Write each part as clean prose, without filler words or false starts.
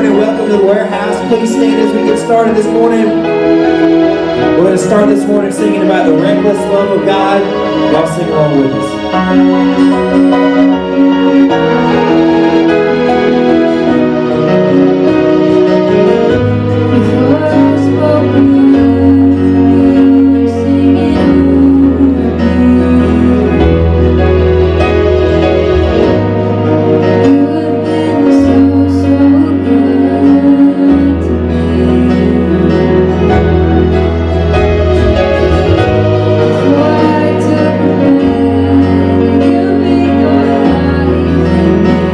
morning. Welcome to the warehouse. Please stand as we get started this morning. We're going to start this morning singing about the reckless love of God. Y'all sing along with us. Before I took a breath, you made your life in me.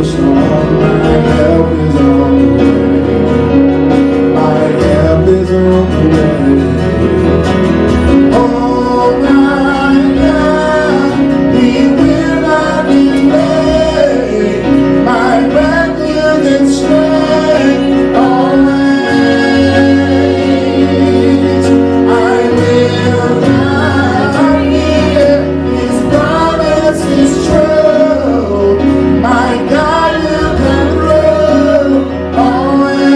strong. My help is on the way. My help is on the way. Oh my God, He will not delay. My refuge and strength always. I will not fear. His promise is true. My God will come through always,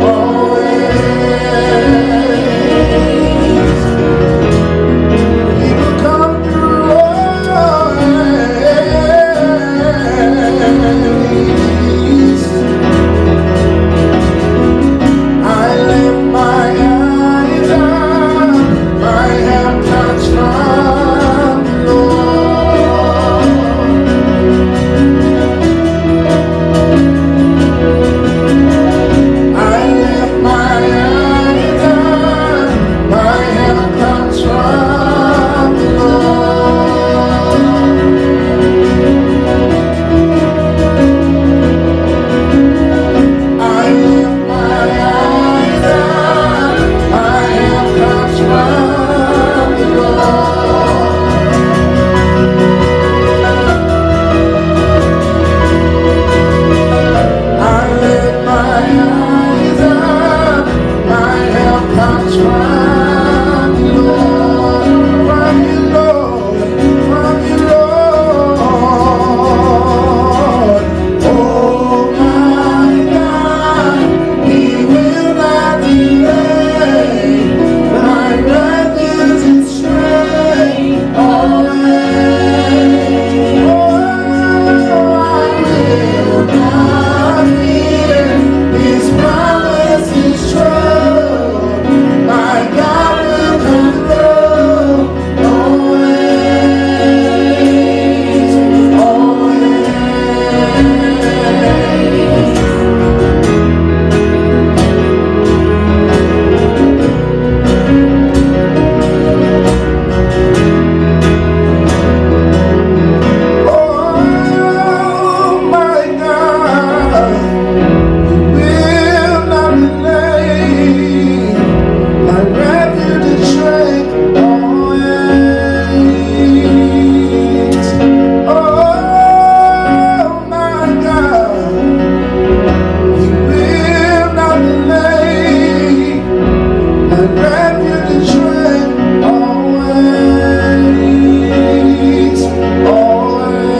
always. He will come through always. I lift my eyes up, my help comes from the Lord. I lift my eyes up, my help comes from the Lord. I lift my eyes up, my help comes from the Lord. I lift my eyes up, my help comes from the Lord, from you, Lord, from you, Lord. Oh my God, He will not delay. My refuge and strength always. Oh, I will not fear. His promise is true. My God will come through always, always. Oh my God, He will not delay. My refuge and strength always. Oh my God, He will not delay. My refuge and strength always, always.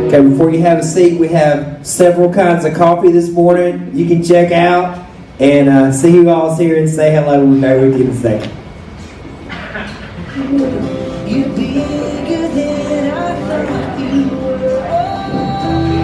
Okay, before you have a seat, we have several kinds of coffee this morning. You can check out and see who all's here and say hello. We'll be with you in a second. You're bigger than I thought you were.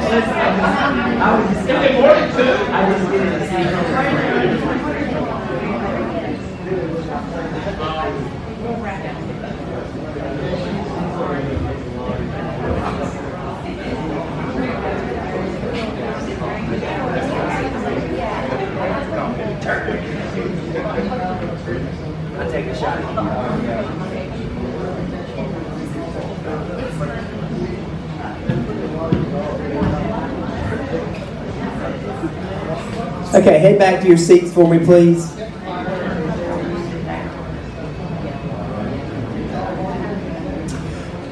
I'll take a shot. Okay, head back to your seats for me, please.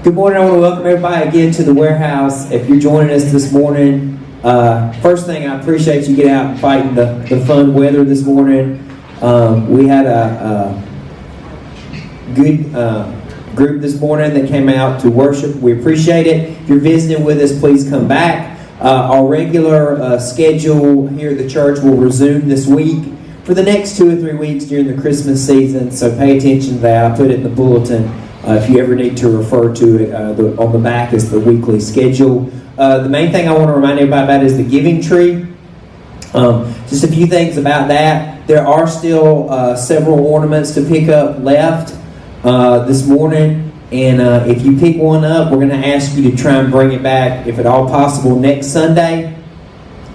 Good morning. I want to welcome everybody again to the warehouse. If you're joining us this morning, first thing, I appreciate you getting out and fighting the fun weather this morning. We had a good group this morning that came out to worship. We appreciate it. If you're visiting with us, please come back. Our regular schedule here at the church will resume this week for the next 2 or 3 weeks during the Christmas season, so pay attention to that. I'll put it in the bulletin if you ever need to refer to it. On the back is the weekly schedule. The main thing I want to remind everybody about is the giving tree. Just a few things about that. There are still several ornaments to pick up left this morning. And if you pick one up, we're going to ask you to try and bring it back, if at all possible, next Sunday,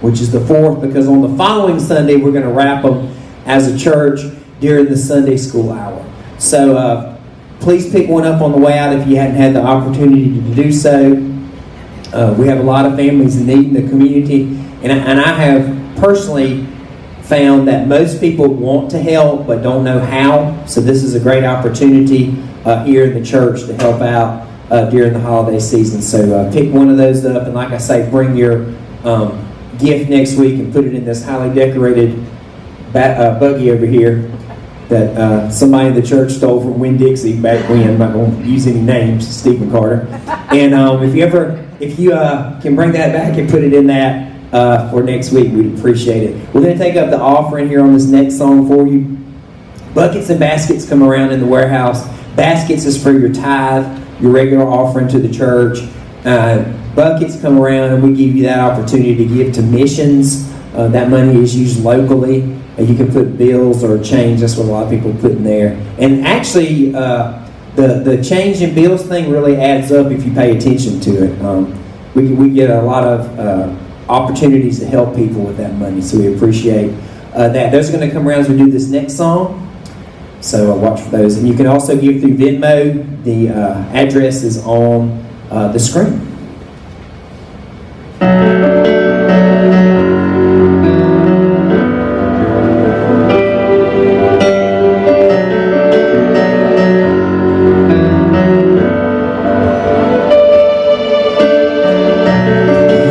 which is the 4th, because on the following Sunday, we're going to wrap them as a church during the Sunday school hour. So please pick one up on the way out if you hadn't had the opportunity to do so. We have a lot of families in need in the community, and I have personally found that most people want to help but don't know how. So this is a great opportunity here in the church to help out during the holiday season. So pick one of those up, and like I say, bring your gift next week and put it in this highly decorated buggy over here that somebody in the church stole from Winn-Dixie back when. I'm not going to use any names, Stephen Carter. And if you can bring that back and put it in that for next week, we'd appreciate it. We're going to take up the offering here on this next song for you. Buckets and baskets come around in the warehouse. Baskets is for your tithe, your regular offering to the church. Buckets come around and we give you that opportunity to give to missions. That money is used locally. You can put bills or change. That's what a lot of people put in there. And actually, the change in bills thing really adds up if you pay attention to it. We get a lot of opportunities to help people with that money, so we appreciate that. Those are going to come around as we do this next song. So watch for those. And you can also give through Venmo. The address is on the screen.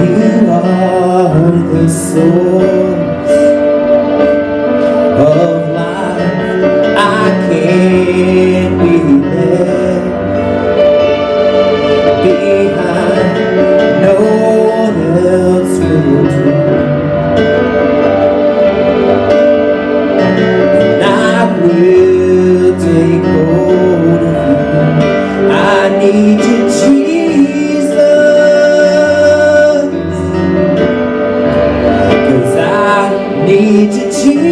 You are the source of life. I can't be left behind. No one else will do. And I will take hold of you. I need you, Jesus. 'Cause I need you, Jesus.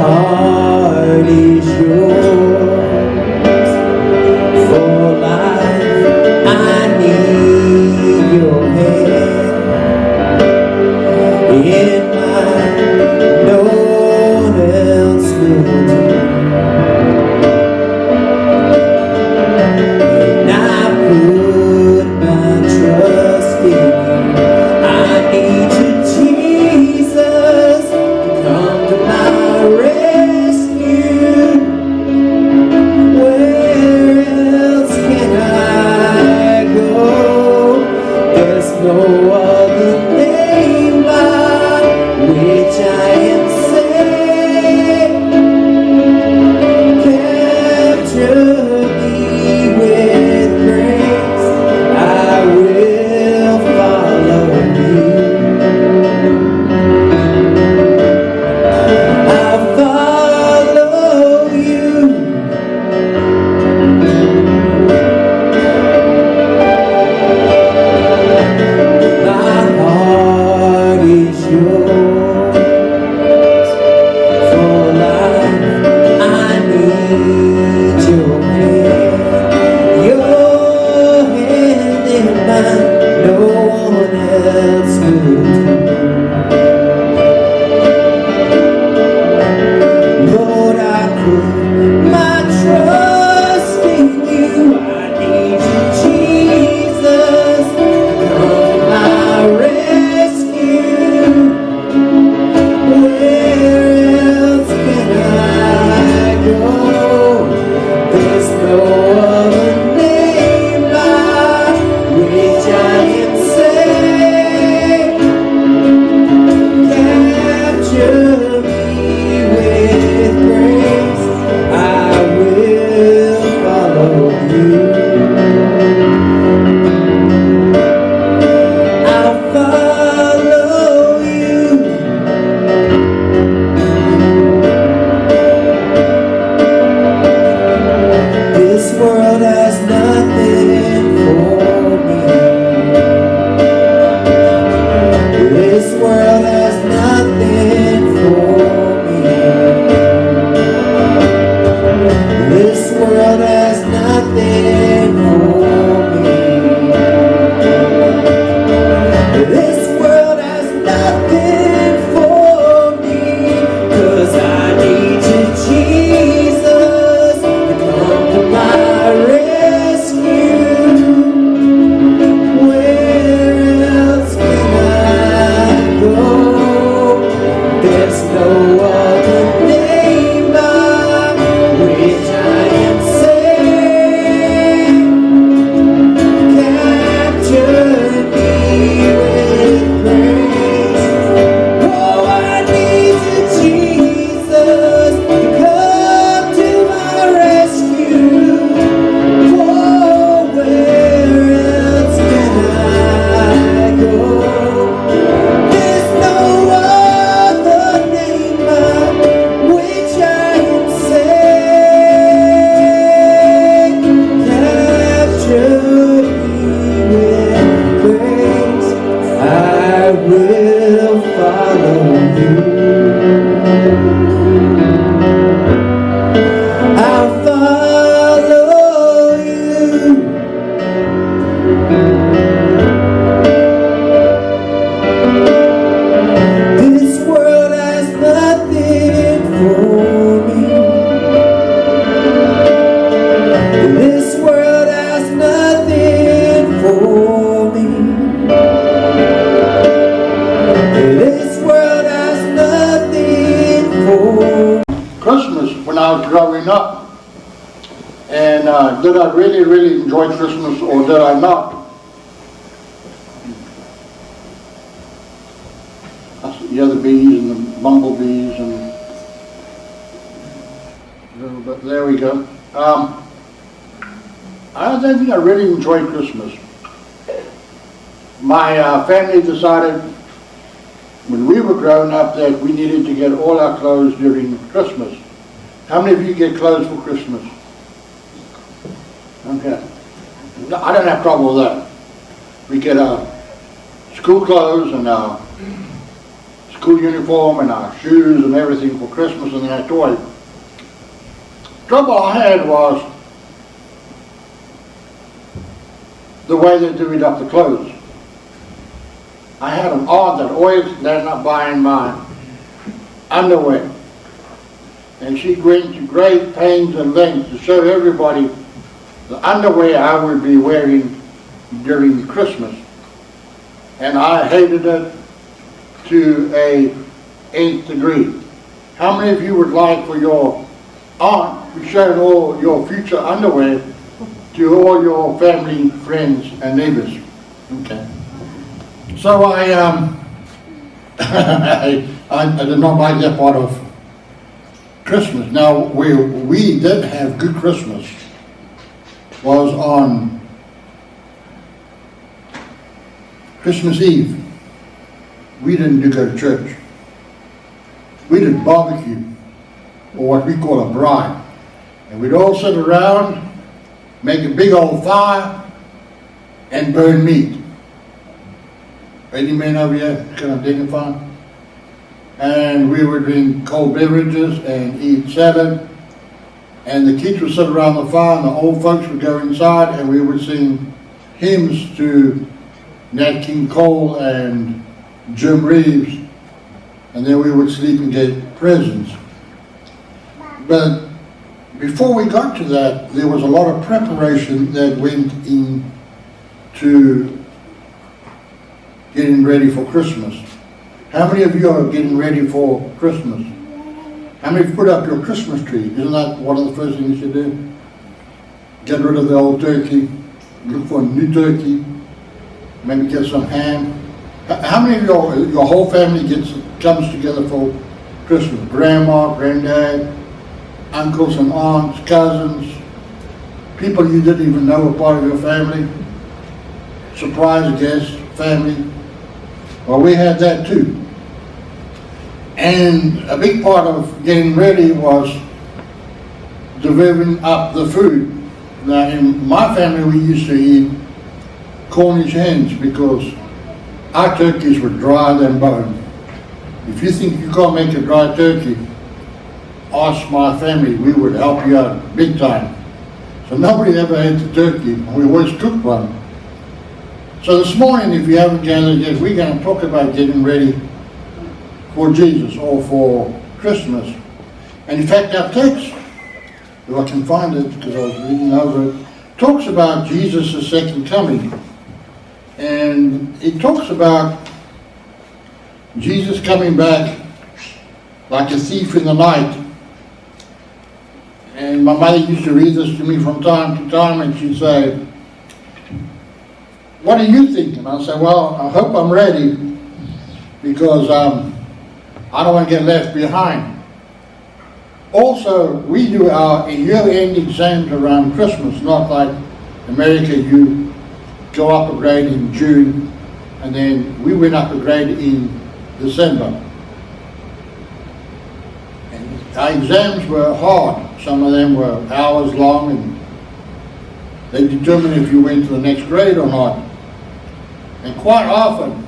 Heart is yours for life. I need your hand in mine. No one else will do. And I put my trust in you. I need you, Jesus, to come to my rescue. Where else can I go? There's no other name by which I am saved. I was growing up. And did I really, really enjoy Christmas or did I not? I see the other bees and the bumblebees and but there we go. I don't think I really enjoyed Christmas. My family decided when we were growing up that we needed to get all our clothes during Christmas. How many of you get clothes for Christmas? Okay. No, I don't have trouble with that. We get our school clothes and our school uniform and our shoes and everything for Christmas and then our toy. Trouble I had was the way they divvied up the clothes. I had an aunt that always ended up buying my underwear. And she went to great pains and lengths to show everybody the underwear I would be wearing during Christmas. And I hated it to a nth degree. How many of you would like for your aunt to show all your future underwear to all your family, friends, and neighbors? Okay. So I did not like that part of Christmas. Now, where we did have good Christmas was on Christmas Eve. We didn't go to church. We did barbecue, or what we call a braai. And we'd all sit around, make a big old fire, and burn meat. Any men over here can identify? And we would drink cold beverages and eat salad. And the kids would sit around the fire and the old folks would go inside and we would sing hymns to Nat King Cole and Jim Reeves. And then we would sleep and get presents. But before we got to that, there was a lot of preparation that went into getting ready for Christmas. How many of you are getting ready for Christmas? How many of you put up your Christmas tree? Isn't that one of the first things you do? Get rid of the old turkey, look for a new turkey, maybe get some ham. How many of your whole family comes together for Christmas? Grandma, granddad, uncles and aunts, cousins, people you didn't even know were part of your family, surprise guests, family. Well, we had that too. And a big part of getting ready was divvying up the food. Now, in my family, we used to eat Cornish hens because our turkeys were drier than bone. If you think you can't make a dry turkey, ask my family, we would help you out big time. So nobody ever ate the turkey, and we always cooked one. So this morning, if you haven't gathered yet, we're going to talk about getting ready for Jesus or for Christmas. And in fact, our text, if I can find it because I was reading over it, talks about Jesus' second coming. And it talks about Jesus coming back like a thief in the night. And my mother used to read this to me from time to time and she'd say, "What are you thinking?" I'd say, "Well, I hope I'm ready because I don't want to get left behind." Also, we do our year-end exams around Christmas, not like America, you go up a grade in June, and then we went up a grade in December. And our exams were hard. Some of them were hours long, and they determined if you went to the next grade or not. And quite often,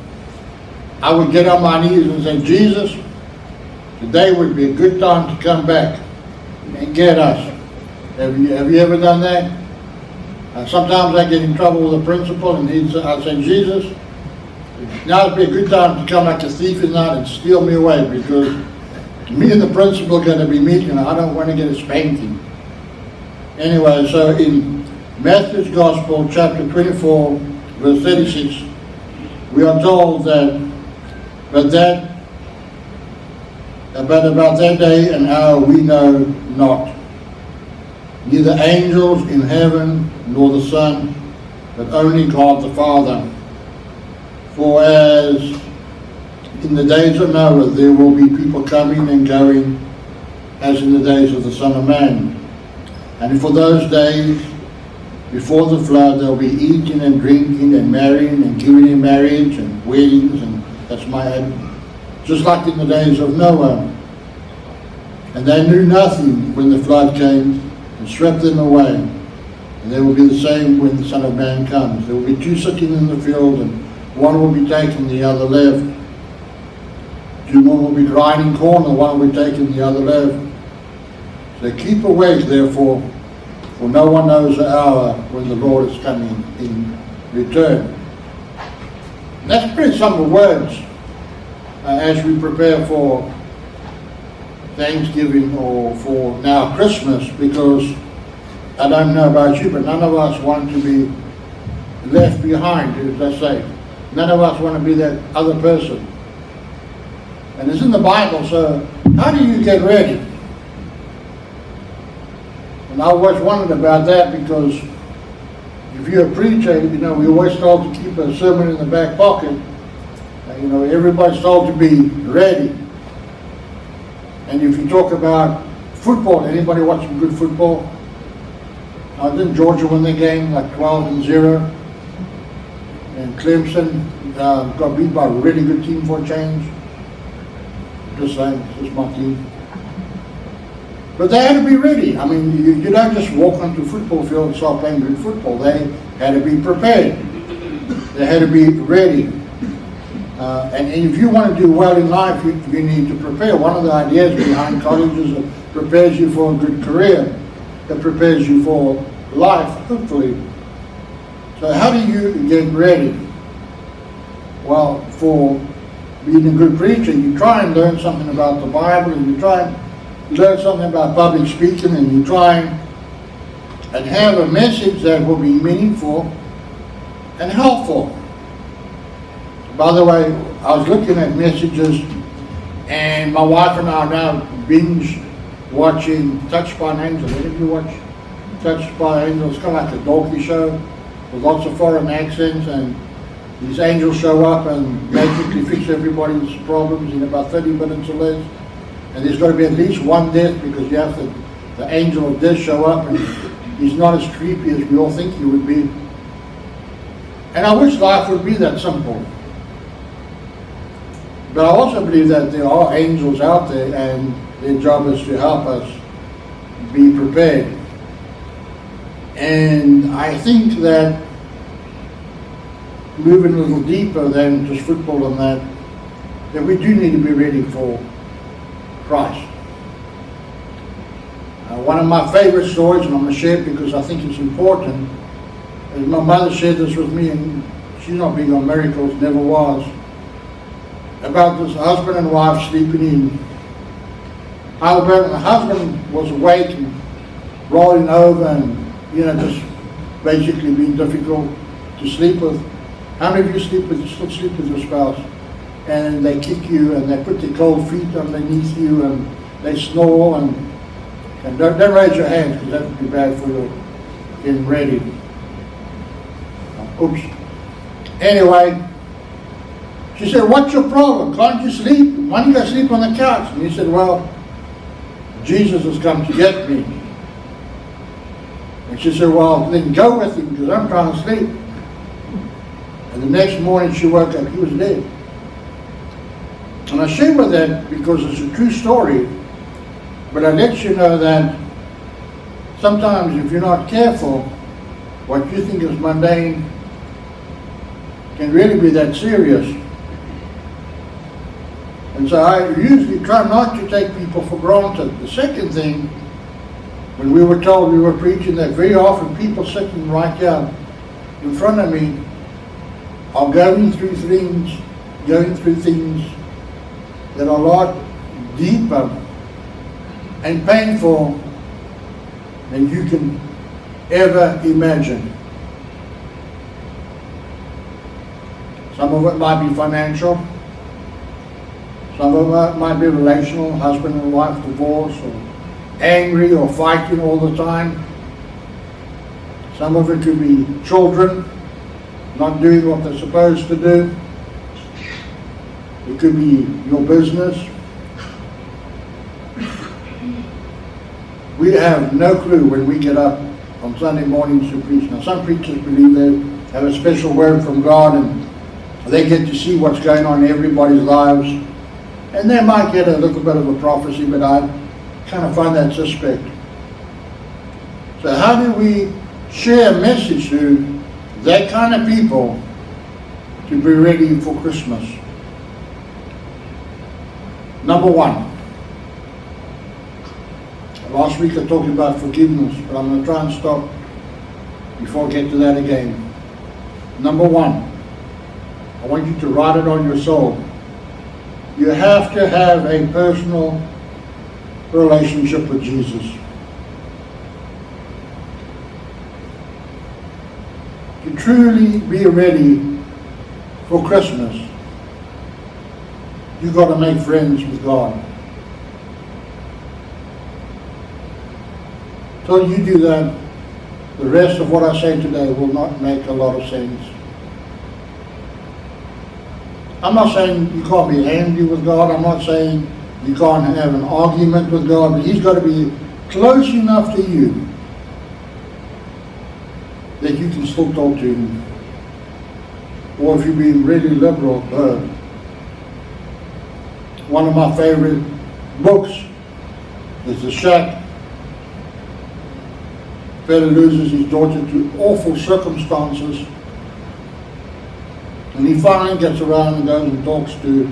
I would get on my knees and say, "Jesus, today would be a good time to come back and get us." Have you ever done that? Sometimes I get in trouble with the principal and I'd say, "Jesus, now would be a good time to come like a thief in the night and steal me away because me and the principal are going to be meeting and I don't want to get a spanking." Anyway, so in Matthew's Gospel, chapter 24, verse 36, we are told that, but that but about that day and hour we know not. Neither angels in heaven nor the Son, but only God the Father. For as in the days of Noah there will be people coming and going, as in the days of the Son of Man. And for those days before the flood there will be eating and drinking and marrying and giving in marriage and weddings, and that's my add, just like in the days of Noah. And they knew nothing when the flood came and swept them away. And there will be the same when the Son of Man comes. There will be two sitting in the field, and one will be taken, the other left. Two more will be grinding corn, and one will be taken, the other left. So keep awake, therefore, for no one knows the hour when the Lord is coming in return. And that's pretty simple words as we prepare for Thanksgiving or for now Christmas, because I don't know about you, but none of us want to be left behind, as they say. None of us want to be that other person. And it's in the Bible, so how do you get ready? And I always wondered about that, because if you're a preacher, you know, we always told to keep a sermon in the back pocket. You know, everybody's told to be ready. And if you talk about football, anybody watching good football? Didn't Georgia win their game like 12-0? And Clemson got beat by a really good team for a change. Just saying, it's my team. But they had to be ready. I mean, you don't just walk onto a football field and start playing good football. They had to be prepared. They had to be ready. And if you want to do well in life, you need to prepare. One of the ideas behind college is it prepares you for a good career. It prepares you for life, hopefully. So how do you get ready? Well, for being a good preacher, you try and learn something about the Bible, and you try and learn something about public speaking, and you try and have a message that will be meaningful and helpful. By the way, I was looking at messages, and my wife and I are now binge watching Touched by an Angel. Did you watch Touched by an Angel? It's kind of like a donkey show with lots of foreign accents, and these angels show up and magically fix everybody's problems in about 30 minutes or less. And there's got to be at least one death, because you have the angel of death show up, and he's not as creepy as we all think he would be. And I wish life would be that simple. But I also believe that there are angels out there, and their job is to help us be prepared. And I think that moving a little deeper than just football and that we do need to be ready for Christ. One of my favorite stories, and I'm going to share it because I think it's important, is my mother shared this with me, and she's not big on miracles, never was, about this husband and wife sleeping in Alabama. The husband was awake and rolling over and, just basically being difficult to sleep with. How many of you still sleep with your spouse? And they kick you, and they put their cold feet underneath you, and they snore, and don't raise your hands, because that would be bad for you getting ready. Oops. Anyway, she said, "What's your problem? Can't you sleep? Why don't you go sleep on the couch?" And he said, "Well, Jesus has come to get me." And she said, "Well, then go with him, because I'm trying to sleep." And the next morning she woke up, he was dead. And I share with that because it's a true story, but I let you know that sometimes if you're not careful, what you think is mundane can really be that serious. And so I usually try not to take people for granted. The second thing, when we were told we were preaching, that very often people sitting right down in front of me are going through things that are a lot deeper and painful than you can ever imagine. Some of it might be financial. Some of them might be relational, husband and wife divorce, or angry or fighting all the time. Some of it could be children not doing what they're supposed to do. It could be your business. We have no clue when we get up on Sunday mornings to preach. Now, some preachers believe they have a special word from God and they get to see what's going on in everybody's lives. And they might get a little bit of a prophecy, but I kind of find that suspect. So how do we share a message to that kind of people to be ready for Christmas? Number one. Last week I talked about forgiveness, but I'm going to try and stop before I get to that again. Number one, I want you to write it on your soul. You have to have a personal relationship with Jesus. To truly be ready for Christmas, you've got to make friends with God. Till you do that, the rest of what I say today will not make a lot of sense. I'm not saying you can't be angry with God. I'm not saying you can't have an argument with God, but He's got to be close enough to you that you can still talk to Him. Or if you're being really liberal, one of my favorite books is The Shack. Fellow loses his daughter to awful circumstances, and he finally gets around and goes and talks to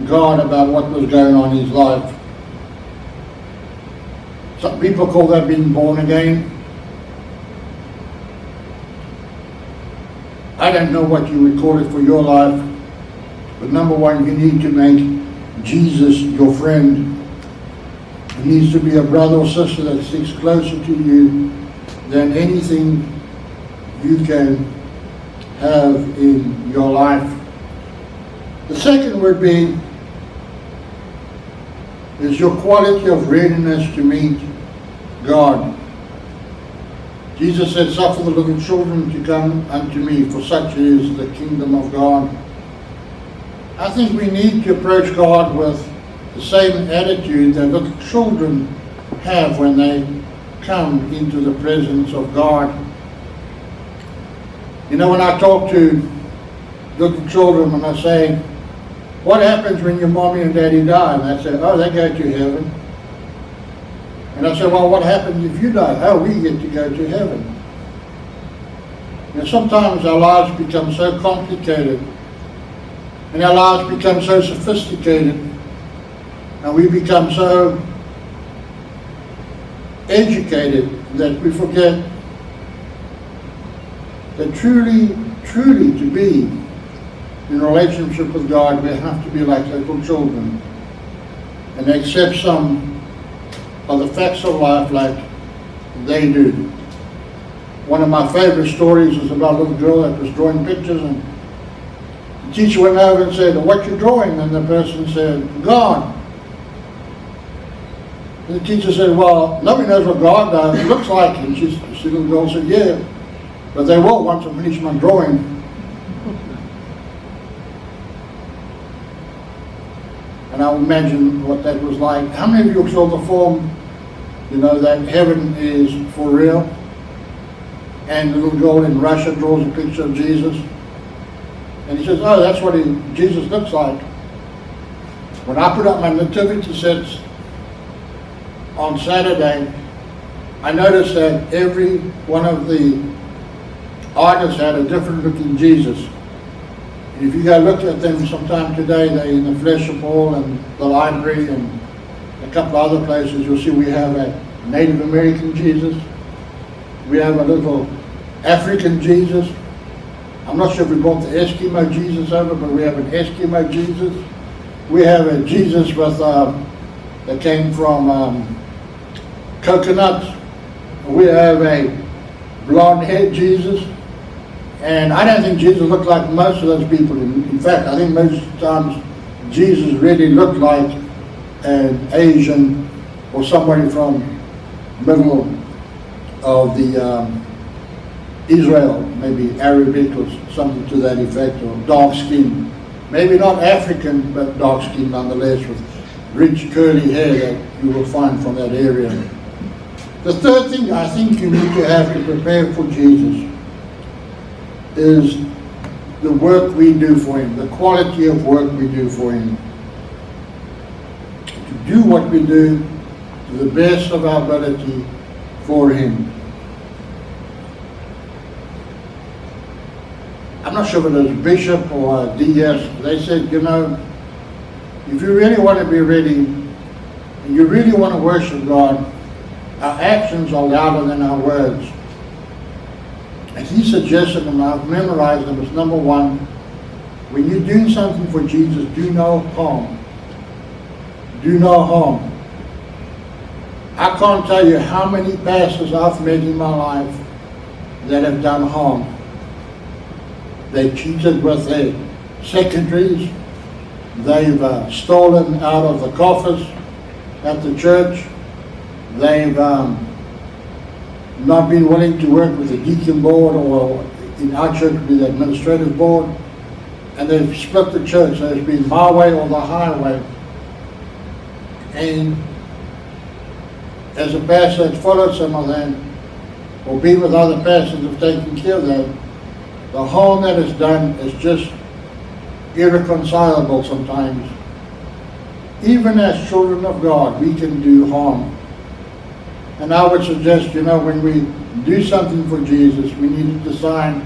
God about what was going on in his life. Some people call that being born again. I don't know what you would call it for your life, but number one, you need to make Jesus your friend. He needs to be a brother or sister that sticks closer to you than anything you can have in your life. The second word being is your quality of readiness to meet God. Jesus said, "Suffer the little children to come unto me, for such is the kingdom of God." I think we need to approach God with the same attitude that little children have when they come into the presence of God. You know, when I talk to little children and I say, "What happens when your mommy and daddy die?" And they say, "Oh, they go to heaven." And I say, "Well, what happens if you die?" "Oh, we get to go to heaven." You know, sometimes our lives become so complicated and our lives become so sophisticated and we become so educated that we forget that truly to be in relationship with God, we have to be like little children and accept some of the facts of life like they do. One of my favorite stories is about a little girl that was drawing pictures, and the teacher went over and said, "What you drawing?" And the person said, "God." And the teacher said, "Well, nobody knows what God looks like." And the little girl said, "Yeah, but they will once I finish my drawing." And I imagine what that was like. How many of you saw the film, you know, that heaven is for real? And the little girl in Russia draws a picture of Jesus. And he says, "Oh, that's what Jesus looks like." When I put up my nativity sets on Saturday, I noticed that every one of the artists had a different looking Jesus. And if you go look at them sometime today, they're in the Flesh Hall and the library and a couple of other places. You'll see we have a Native American Jesus. We have a little African Jesus. I'm not sure if we brought the Eskimo Jesus over, but we have an Eskimo Jesus. We have a Jesus with that came from coconuts. We have a blonde-haired Jesus. And I don't think Jesus looked like most of those people. In fact, I think most times Jesus really looked like an Asian or somebody from middle of the Israel, maybe Arabic or something to that effect, or dark skin. Maybe not African, but dark skin nonetheless, with rich curly hair that you will find from that area. The third thing I think you need to have to prepare for Jesus is the work we do for Him, the quality of work we do for Him. To do what we do to the best of our ability for Him. I'm not sure whether it's Bishop or DS, they said, you know, if you really want to be ready, and you really want to worship God, our actions are louder than our words. And he suggested, and I've memorized them, as number one, when you're doing something for Jesus, do no harm. Do no harm. I can't tell you how many pastors I've met in my life that have done harm. They cheated with their secretaries. They've stolen out of the coffers at the church. They've not been willing to work with the deacon board, or in our church with the administrative board. And they've split the church. There's been my way or the highway. And as a pastor that's followed some of them, or been with other pastors who've taken care of them, the harm that is done is just irreconcilable sometimes. Even as children of God, we can do harm. And I would suggest, you know, when we do something for Jesus, we need to decide,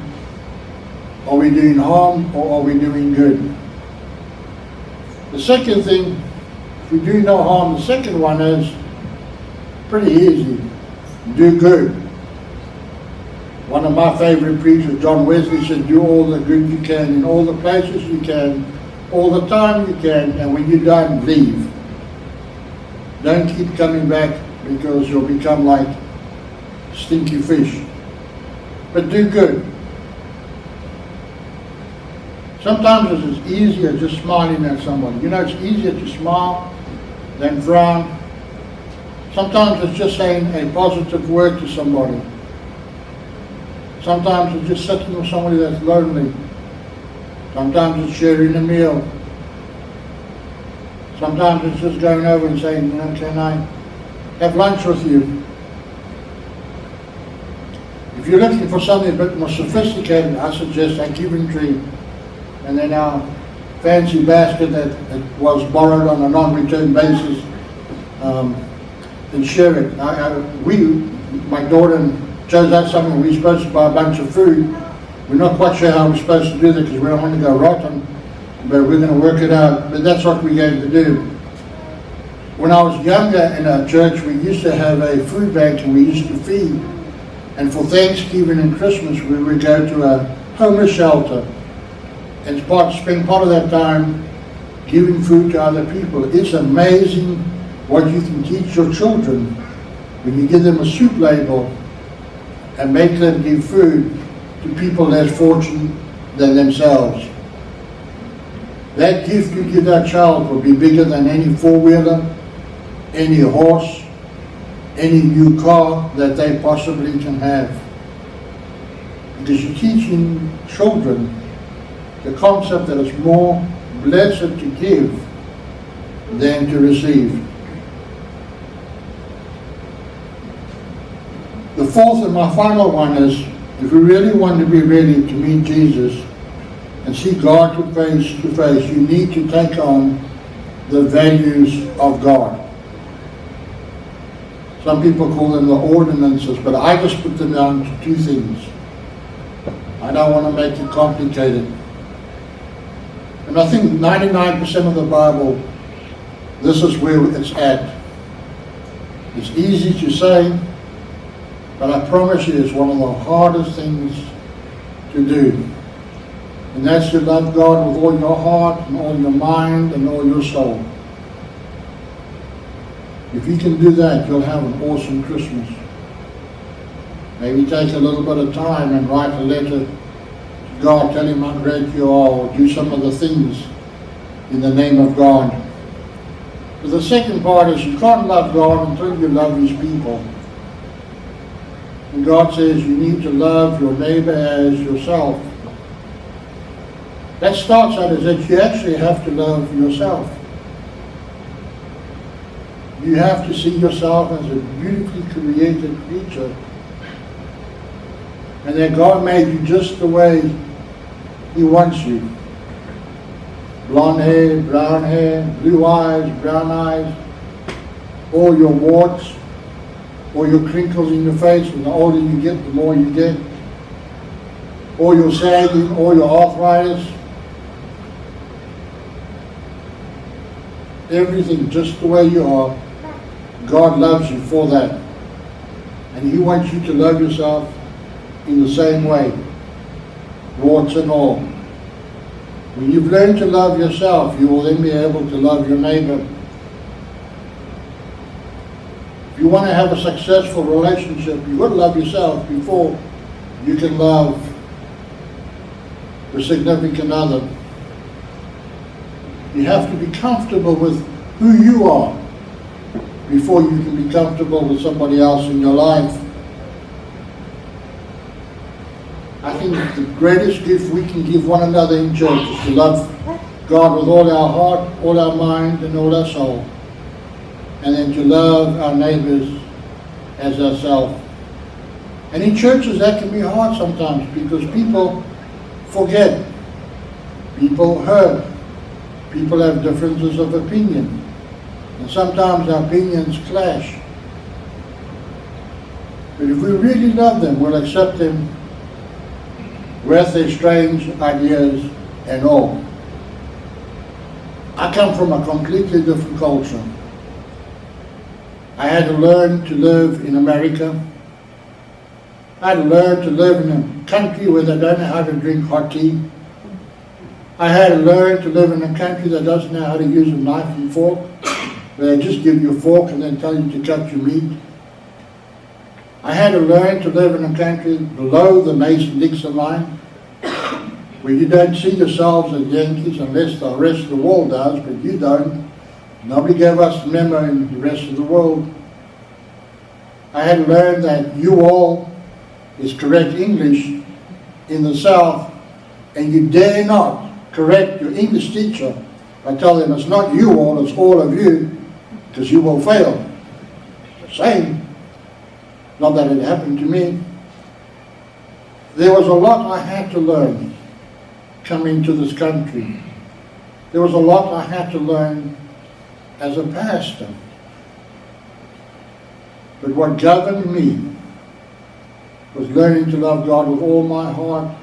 are we doing harm or are we doing good? The second thing, if we do no harm, the second one is pretty easy. Do good. One of my favorite preachers, John Wesley, said, do all the good you can in all the places you can, all the time you can, and when you're done, leave. Don't keep coming back, because you'll become like stinky fish. But do good. Sometimes it's as easy as just smiling at someone. You know, it's easier to smile than frown. Sometimes it's just saying a positive word to somebody. Sometimes it's just sitting with somebody that's lonely. Sometimes it's sharing a meal. Sometimes it's just going over and saying, you know, can I have lunch with you? If you're looking for something a bit more sophisticated, I suggest a giving tree. And then our fancy basket that was borrowed on a non-return basis, and share it. My daughter chose out something. We're supposed to buy a bunch of food. We're not quite sure how we're supposed to do that because we don't want to go rotten, but we're going to work it out. But that's what we're going to do. When I was younger in our church, we used to have a food bank and we used to feed. And for Thanksgiving and Christmas, we would go to a homeless shelter and spend part of that time giving food to other people. It's amazing what you can teach your children when you give them a soup label and make them give food to people less fortunate than themselves. That gift you give that child will be bigger than any four-wheeler, any horse, any new car that they possibly can have. Because you're teaching children the concept that it's more blessed to give than to receive. The fourth and my final one is, if we really want to be ready to meet Jesus and see God face to face, you need to take on the values of God. Some people call them the ordinances, but I just put them down to two things. I don't want to make it complicated. And I think 99% of the Bible, this is where it's at. It's easy to say, but I promise you it's one of the hardest things to do. And that's to love God with all your heart and all your mind and all your soul. If you can do that, you'll have an awesome Christmas. Maybe take a little bit of time and write a letter to God, tell Him how great you are, or do some of the things in the name of God. But the second part is you can't love God until you love His people. And God says you need to love your neighbor as yourself. That starts out as that you actually have to love yourself. You have to see yourself as a beautifully created creature. And that God made you just the way He wants you. Blonde hair, blue eyes, brown eyes, all your warts, all your crinkles in your face, and the older you get, the more you get. All your sagging, all your arthritis. Everything just the way you are. God loves you for that. And He wants you to love yourself in the same way. Warts and all. When you've learned to love yourself, you will then be able to love your neighbor. If you want to have a successful relationship, you've got to love yourself before you can love the significant other. You have to be comfortable with who you are before you can be comfortable with somebody else in your life. I think the greatest gift we can give one another in church is to love God with all our heart, all our mind, and all our soul. And then to love our neighbors as ourselves. And in churches that can be hard sometimes because people forget. People hurt. People have differences of opinion. And sometimes our opinions clash. But if we really love them, we'll accept them with their strange ideas and all. I come from a completely different culture. I had to learn to live in America. I had to learn to live in a country where they don't know how to drink hot tea. I had to learn to live in a country that doesn't know how to use a knife and fork, where they just give you a fork and then tell you to cut your meat. I had to learn to live in a country below the Mason-Dixon line, where you don't see yourselves as Yankees unless the rest of the world does, but you don't. Nobody gave us the memo in the rest of the world. I had to learn that you all is correct English in the South, and you dare not correct your English teacher by telling them it's not you all, it's all of you, because you will fail. Same. Not that it happened to me. There was a lot I had to learn coming to this country. There was a lot I had to learn as a pastor. But what governed me was learning to love God with all my heart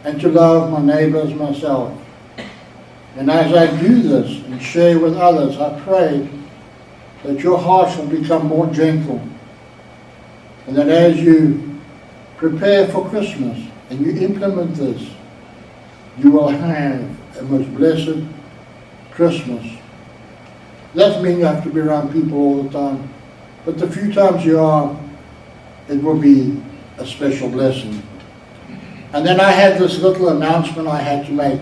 and to love my neighbor as myself. And as I do this and share with others, I pray that your hearts will become more gentle. And that as you prepare for Christmas and you implement this, you will have a most blessed Christmas. Doesn't mean you have to be around people all the time, but the few times you are, it will be a special blessing. And then I had this little announcement I had to make.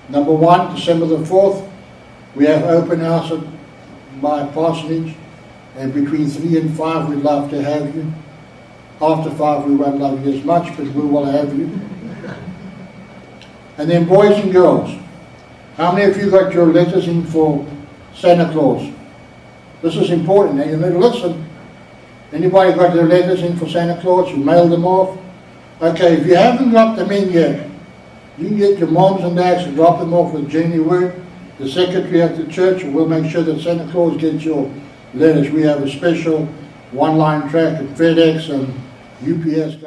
Number one, December the 4th, we have open house at my parsonage, and between 3 and 5 we'd love to have you. After 5 we won't love you as much, but we will have you. And then boys and girls, how many of you got your letters in for Santa Claus? This is important. Now you need to listen. Anybody got their letters in for Santa Claus? You mailed them off? Okay, if you haven't got them in yet, you can get your moms and dads to drop them off with Jenny Wood, the secretary at the church, and we'll make sure that Santa Claus gets your letters. We have a special one-line track at FedEx and UPS.